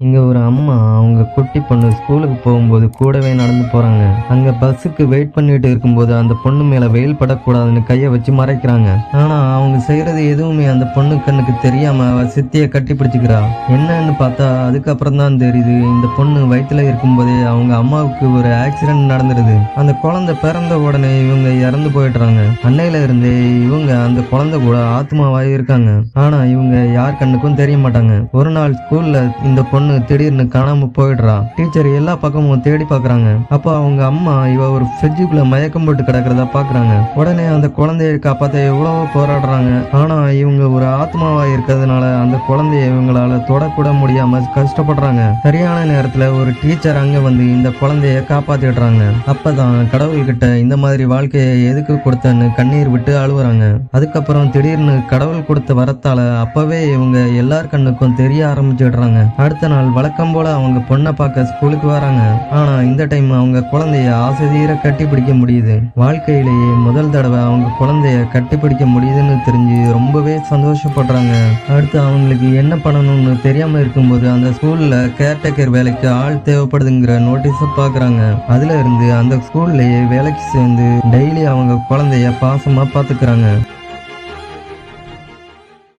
இங்க ஒரு அம்மா அவங்க குட்டி பொண்ணு ஸ்கூலுக்கு போகும்போது கூடவே நடந்து போறாங்க. அங்க பஸ்ஸுக்கு வெயிட் பண்ணிட்டு இருக்கும்போது அந்த பொண்ணு மேல வெயில் படக்கூடாதுன்னு கைய வச்சு மறைக்கிறாங்க. ஆனா அவங்க செய்யறது எதுவுமே அந்த பொண்ணு கண்ணுக்கு தெரியாம அவ சித்திய கட்டி பிடிச்சுக்கிறா. என்னன்னு பார்த்தா அதுக்கப்புறம் தான் தெரியுது, இந்த பொண்ணு வயித்துல இருக்கும்போதே அவங்க அம்மாவுக்கு ஒரு ஆக்சிடென்ட் நடந்துருது. அந்த குழந்தை பிறந்த உடனே இவங்க இறந்து போயிடுறாங்க. அன்னையில இருந்தே இவங்க அந்த குழந்தை கூட ஆத்மாவாய் இருக்காங்க. ஆனா இவங்க யார் கண்ணுக்கும் தெரிய மாட்டாங்க. ஒரு நாள் ஸ்கூல்ல இந்த பொண்ணு திடீர்னு காணாம போயிடுறா. டீச்சர் எல்லா பக்கமும் தேடி பாக்குறாங்க. அப்ப அவங்க அம்மா இவ ஒரு ஃப்ரிட்ஜுக்குள்ள மயக்கம் போட்டு கிடக்கிறதா பாக்குறாங்க. உடனே அந்த குழந்தையை காப்பாத்த எவ்வளவோ போராடுறாங்க. ஆனா இவங்க ஒரு ஆத்மாவா இருக்கிறதுனால அந்த குழந்தைய இவங்களால தொடக்கூட முடியாம கஷ்டப்படுறாங்க. சரியான நேரத்துல ஒரு டீச்சர் அங்க வந்து இந்த குழந்தைய காப்பாத்திடுறாங்க. அப்பதான் கடவுள்கிட்ட இந்த மாதிரி வாழ்க்கையை எதுக்கு கொடுத்தன்னு கண்ணீர் விட்டு அழுவுறாங்க. அதுக்கப்புறம் திடீர்னு கடவுள் கொடுத்த வரத்தால அப்பவே இவங்க எல்லார் கண்ணுக்கும் தெரிய ஆரம்பிச்சிடுறாங்க. அடுத்த நாள் வழக்கம் போல அவங்க பொண்ணை பார்க்க ஸ்கூலுக்கு வராங்க. ஆனா இந்த டைம் அவங்க குழந்தைய ஆசைதீர கட்டி பிடிக்க முடியுது. வாழ்க்கையிலேயே முதல் தடவை அவங்க குழந்தைய கட்டி பிடிக்க முடியுதுன்னு தெரிஞ்சு ரொம்பவே சந்தோஷப்படுறாங்க. அடுத்து அவங்களுக்கு என்ன பண்ணணும்னு தெரியாம இருக்கும்போது அந்த ஸ்கூல்ல கேர்டேக்கர் வேலைக்கு ஆள் தேவைப்படுதுங்கிற நோட்டீஸ பாக்குறாங்க. அதுல இருந்து அந்த ஸ்கூல்லயே வேலைக்கு சேர்ந்து டெய்லி அவங்க குழந்தைய பாசமா பாத்துக்கிறாங்க.